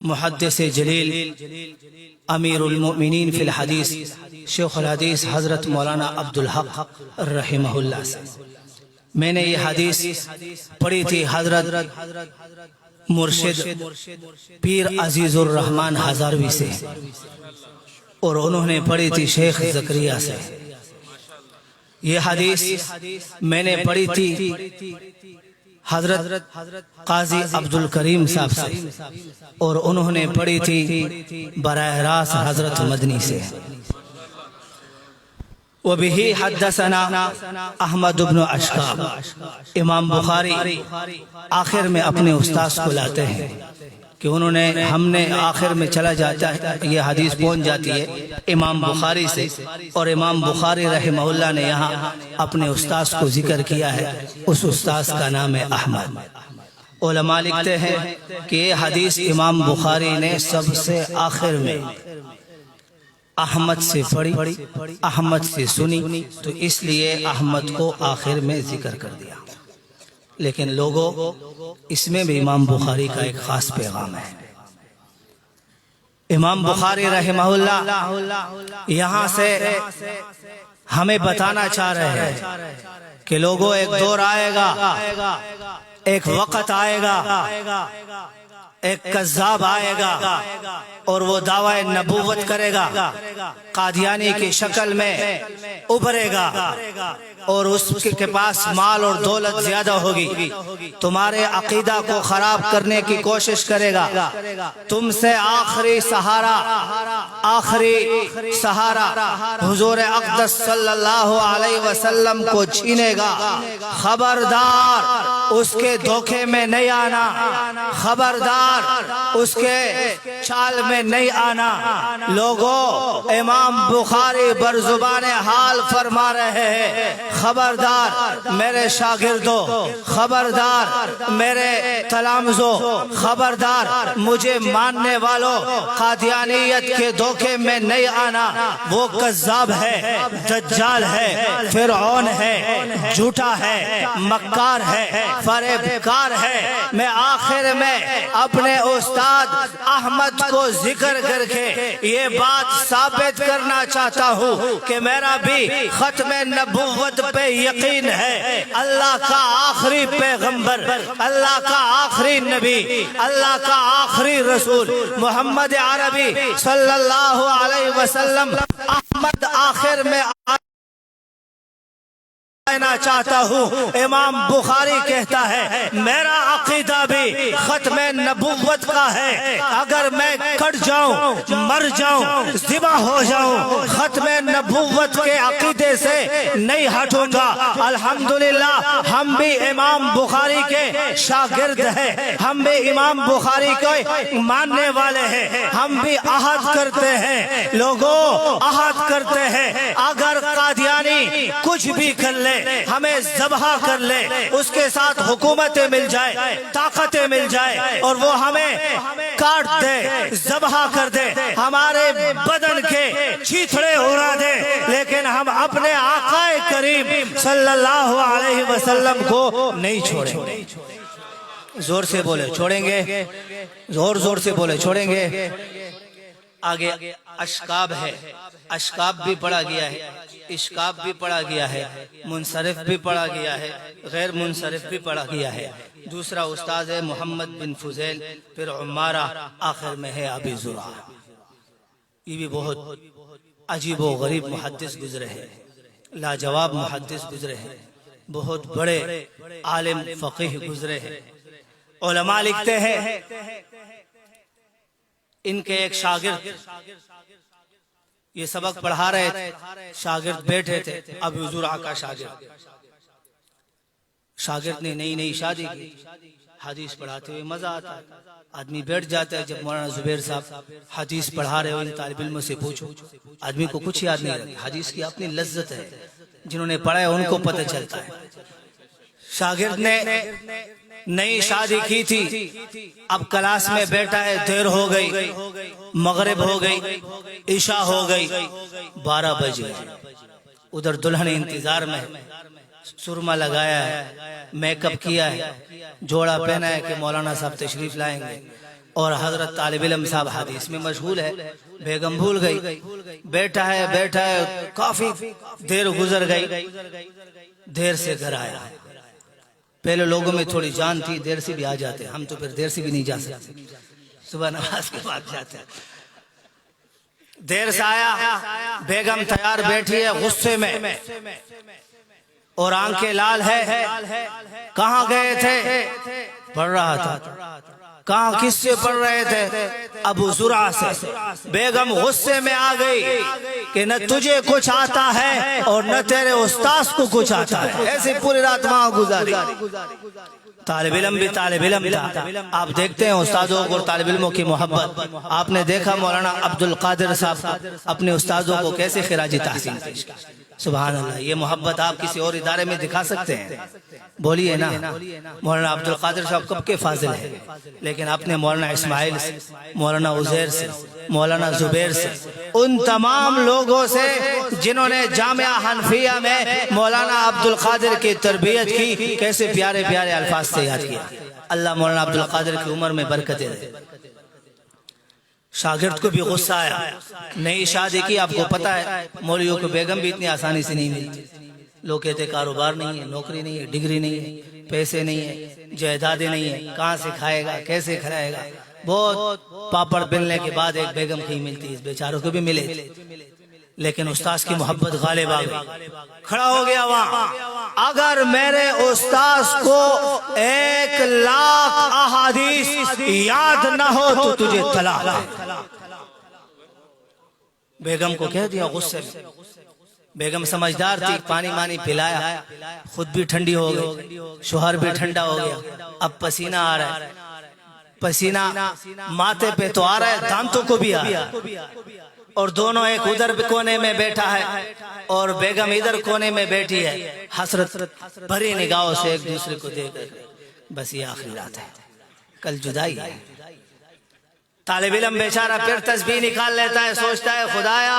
محدث جلیل امیر المؤمنین فی الحدیث شیخ الحدیث حضرت مولانا عبدالحق رحمہ اللہ سے میں نے یہ حدیث پڑھی تھی حضرت مرشد پیر عزیز الرحمن ہزاروی سے، اور انہوں نے پڑھی تھی شیخ زکریا سے۔ یہ حدیث میں نے پڑھی تھی حضرت قاضی عبدالکریم صاحب سے، اور انہوں نے پڑھی تھی براہ راست حضرت مدنی سے۔ وبه حدثنا احمد بن اشکاب۔ امام بخاری آخر میں اپنے استاذ کو لاتے ہیں کہ انہوں نے ہم نے آخر میں چلا جاتا ہے، یہ حدیث پہنچ جاتی ہے امام بخاری سے، اور امام بخاری رحمہ اللہ نے یہاں اپنے استاذ کو ذکر کیا ہے، اس استاذ کا نام ہے احمد۔ علماء لکھتے ہیں کہ یہ حدیث امام بخاری نے سب سے آخر میں احمد سے پڑھی، احمد سے سنی، تو اس لیے احمد کو آخر میں ذکر کر دیا۔ لیکن لوگوں، اس میں بھی امام بخاری کا ایک خاص پیغام ہے۔ امام بخاری رحمہ اللہ یہاں سے ہمیں بتانا چاہ رہے ہیں کہ لوگوں، ایک دور آئے گا، ایک وقت آئے گا، ایک کذاب آئے گا اور وہ دعوی نبوت کرے گا، قادیانی کی شکل میں ابھرے گا، اور اس کے پاس مال اور دولت زیادہ ہوگی، تمہارے عقیدہ کو خراب کرنے کی کوشش کرے گا، تم سے آخری سہارا حضور اقدس صلی اللہ علیہ وسلم کو چھینے گا۔ خبردار اس کے دھوکے میں نہیں آنا، خبردار اس کے چال میں نہیں آنا۔ لوگوں، امام بخاری برزبان حال فرما رہے ہیں، خبردار میرے شاگردوں، خبردار میرے تلامذوں، خبردار مجھے ماننے والوں، قادیانیت کے دھوکے میں نہیں آنا۔ وہ کذاب ہے، دجال ہے، فرعون ہے، جھوٹا ہے، مکار ہے، فریبکار ہے۔ میں آخر میں اپنے استاد احمد کو ذکر کر کے یہ بات ثابت کرنا چاہتا ہوں کہ میرا بھی ختم نبوت پہ یقین ہے۔ اللہ کا آخری پیغمبر، اللہ کا آخری نبی، اللہ کا آخری رسول محمد عربی صلی اللہ علیہ وسلم احمد آخر میں کہنا چاہتا ہوں۔ امام بخاری کہتا ہے میرا عقیدہ بھی ختم نبوت کا ہے، اگر میں کٹ جاؤں، مر جاؤں، ذبح ہو جاؤں، ختم نبوت کے عقیدے سے نہیں ہٹوں گا۔ الحمدللہ ہم بھی امام بخاری کے شاگرد ہیں، ہم بھی امام بخاری کے ماننے والے ہیں، ہم بھی عہد کرتے ہیں، لوگوں عہد کرتے ہیں، اگر قادیانی کچھ بھی کر لے، ہمیں ذبح کر لے، اس کے ساتھ حکومتیں مل جائے، طاقتیں مل جائے، اور وہ ہمیں کاٹ دے، ذبح کر دے، ہمارے بدن کے چیتھڑے اڑا دے، لیکن ہم اپنے آقا کریم صلی اللہ علیہ وسلم کو نہیں چھوڑیں گے۔ زور سے بولے چھوڑیں گے، زور سے بولے چھوڑیں گے۔ آگے اشکاب ہے، اشکاب بھی پڑھا گیا ہے، اشکاب بھی پڑھا گیا ہے، منصرف بھی پڑھا گیا ہے، غیر منصرف بھی پڑھا گیا ہے۔ دوسرا استاد ہے محمد بن فضیل، پھر عمارہ، آخر میں ہے ابی زرعہ۔ یہ بھی بہت عجیب و غریب محدث گزرے ہیں، لاجواب محدث گزرے ہیں، بہت بڑے عالم فقیہ گزرے ہیں۔ علماء لکھتے ہیں ان کے ایک شاگرد یہ سبق پڑھا رہے تھے، شاگرد بیٹھے تھے، ابو زرعہ کا شاگرد نے نئی شادی کی، حدیث پڑھاتے ہوئے مزہ آتا ہے، آدمی بیٹھ جاتا ہے۔ جب مولانا زبیر صاحب حدیث پڑھا رہے ہو، ان طالب علموں سے پوچھو، آدمی کو کچھ یاد نہیں رہتا، حدیث کی اپنی لذت ہے، جنہوں نے پڑھا ہے ان کو پتہ چلتا ہے۔ شاگرد نے نئی شادی کی تھی، اب کلاس میں بیٹھا ہے، دیر ہو گئی، مغرب ہو گئی، عشاء ہو گئی، 12 بج گئے، ادھر دلہن انتظار میں، سرما لگایا ہے، میک اپ کیا ہے، جوڑا پہنا ہے کہ مولانا صاحب تشریف لائیں گے، اور حضرت طالب علم صاحب حدیث میں مشغول ہے، بیگم بھول گئی، بیٹھا ہے، کافی دیر گزر گئی، دیر سے گھر آیا۔ پہلے لوگوں میں تھوڑی جان تھی، دیر سے بھی آ جاتے، ہم تو پھر دیر سے بھی نہیں جا سکتے، صبح نماز کے بعد جاتے ہیں۔ دیر سے آیا، بیگم تیار بیٹھی ہے غصے میں اور آنکھیں لال ہے۔ کہاں گئے تھے؟ پڑھ رہا تھا۔ کہاں کس سے پڑھ رہے تھے؟ ابو زرع سے۔ بیگم غصے میں آ گئی کہ نہ تجھے کچھ آتا ہے اور نہ تیرے استاذ کو کچھ آتا ہے، ایسی پوری رات وہاں گزاری۔ طالب علم بھی طالب علم تھا۔ آپ دیکھتے ہیں استادوں اور طالب علموں کی محبت۔ آپ نے دیکھا مولانا عبد القادر صاحب اپنے استادوں کو کیسے خراج تحسین پیش کیا۔ سبحان اللہ، یہ محبت آپ کسی اور ادارے میں دکھا سکتے ہیں؟ بولیے نا۔ مولانا عبد القادر صاحب کب کے فاضل ہیں، لیکن اپنے مولانا اسماعیل سے، مولانا عزیر سے، مولانا زبیر سے، ان تمام لوگوں سے جنہوں نے جامعہ حنفیہ میں مولانا عبد القادر کی تربیت کی، کیسے پیارے پیارے الفاظ سے یاد کیا۔ اللہ مولانا عبد القادر کی عمر میں برکتیں دے۔ شاگرد کو بھی غصہ آیا، نئی شادی کی، آپ کو پتہ ہے مولویوں کو بیگم بھی اتنی آسانی سے نہیں ملتی۔ لوگ کہتے کاروبار نہیں ہے، نوکری نہیں ہے، ڈگری نہیں ہے، پیسے نہیں ہے، جائیدادیں نہیں ہیں، کہاں سے کھائے گا، کیسے کھلائے گا۔ بہت پاپڑ بلنے کے بعد ایک بیگم کہیں ملتی، اس بیچاروں کو بھی ملے تھے، لیکن استاذ کی محبت غالب آ گئی، کھڑا ہو گیا وہاں۔ اگر میرے استاذ کو 1,00,000 احادیث یاد نہ ہو تو تجھے طلاق ہے۔ بیگم کو کہہ دیا غصے میں۔ بیگم سمجھدار تھی، پانی مانی پلایا، خود بھی ٹھنڈی ہو گئی، شوہر بھی ٹھنڈا ہو گیا۔ اب پسینہ آ رہا ہے، پسینہ ماتھے پہ تو آ رہا ہے، دانتوں کو بھی آ رہا ہے، اور دونوں ایک ادھر کونے میں بیٹھا ہے اور بیگم ادھر کونے میں بیٹھی ہے، حسرت بھری نگاہوں سے ایک دوسرے کو دیکھ کر بس یہ آخری رات ہے، کل جدائی ہے۔ طالب علم بیچارہ پھر تسبیح نکال لیتا ہے، سوچتا ہے خدایا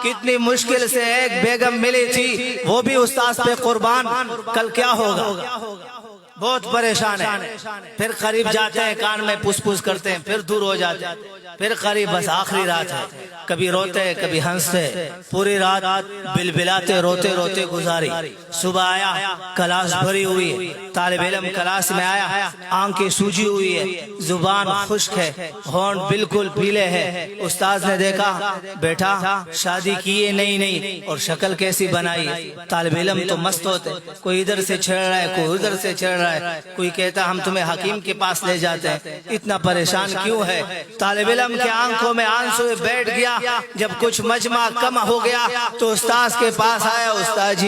کتنی مشکل سے ایک بیگم ملی تھی، وہ بھی استاذ پہ قربان، کل کیا ہوگا؟ بہت پریشان ہے۔ پھر قریب جاتے ہیں، کان میں پوس پوس کرتے ہیں، پھر دور ہو جاتے ہیں، پھر قریب، بس آخری رات ہے۔ کبھی روتے کبھی ہنستے، پوری رات بلبلاتے روتے روتے گزاری۔ صبح آیا، کلاس بھری ہوئی ہے، طالب علم کلاس میں آیا، آنکھیں سوجی ہوئی ہے، زبان خشک ہے، ہونٹ بالکل پیلے ہے۔ استاذ نے دیکھا بیٹا شادی کیے نہیں اور شکل کیسی بنائی ہے۔ طالب علم تو مست ہوتے، کوئی ادھر سے چھیڑ رہا ہے، کوئی ادھر سے چھیڑ رہا ہے، کوئی کہتا ہم تمہیں حکیم کے پاس لے جاتے ہیں، اتنا پریشان کیوں ہے؟ طالب علم کے آنکھوں میں آنسو بیٹھ گیا۔ جب کچھ مجمع کم ہو گیا تو استاذ کے پاس آیا، استاد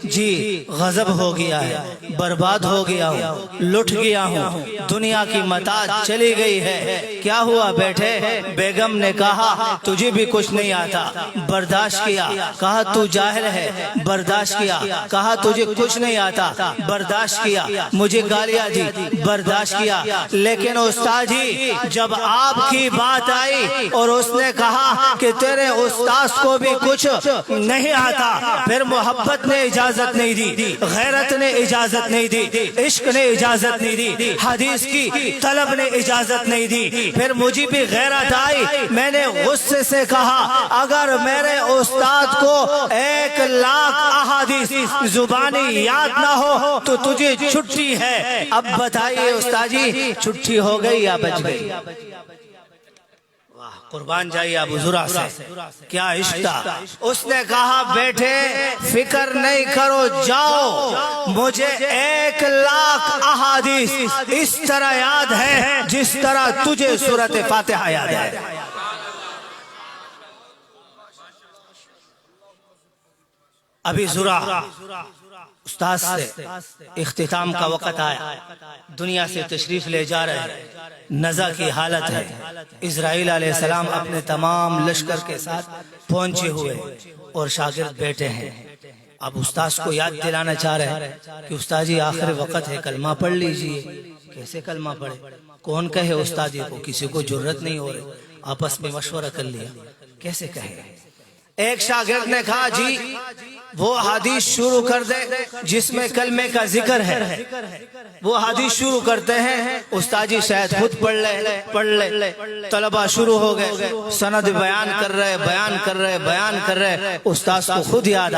جی غضب ہو گیا ہے، برباد ہو گیا ہوں، لٹ گیا ہوں، دنیا کی متاع چلی گئی ہے، کیا ہوا بیٹھے؟ بیگم نے کہا تجھے بھی کچھ نہیں آتا، برداشت کیا، کہا تو جاہل ہے، برداشت کیا، کہا تجھے کچھ نہیں آتا، برداشت کیا، مجھے گالیاں دی، برداشت کیا، لیکن استاد جی جب آپ کی بات آئی اور اس نے کہا کہ تیرے استاذ کو بھی کچھ نہیں آتا، پھر محبت نے اجازت نہیں دی، غیرت نے اجازت نہیں دی، عشق نے اجازت نہیں دی، حدیث کی طلب نے اجازت نہیں دی، پھر مجھے بھی غیرت آئی، میں نے غصے سے کہا اگر میرے استاد کو 1,00,000 احادیث زبانی یاد نہ ہو تو تجھے چھٹی ہے۔ اب بتائیے استاد جی چھٹی ہو گئی یا بچ گئی؟ قربان جائیے ابو زرع سے، کیا عشق تھا۔ اس نے کہا بیٹھے فکر نہیں کرو، جاؤ، مجھے 1,00,000 احادیث اس طرح یاد ہے جس طرح تجھے سورۃ فاتحہ یاد ہے۔ ابھی زرع استاذ سے اختتام کا وقت آیا، دنیا سے تشریف لے جا رہے ہیں، نزع کی حالت ہے، اسرائیل علیہ السلام اپنے تمام لشکر کے ساتھ پہنچے ہوئے اور شاگرد بیٹھے ہیں۔ اب استاذ کو یاد دلانا چاہ رہے ہیں کہ استاد جی آخر وقت ہے، کلمہ پڑھ لیجئے۔ کیسے کلمہ پڑھے؟ کون کہے استاد جی کو؟ کسی کو جرت نہیں ہو رہی، آپس میں مشورہ کر لیا کیسے کہے۔ ایک شاگرد نے کہا جی وہ حدیث شروع کر دے جس میں کلمے کا ذکر ہے، وہ حدیث شروع کرتے ہیں، استاد جی شاید خود پڑھ لے، طلبہ شروع ہو گئے، سند بیان کر رہے، استاد کو خود یاد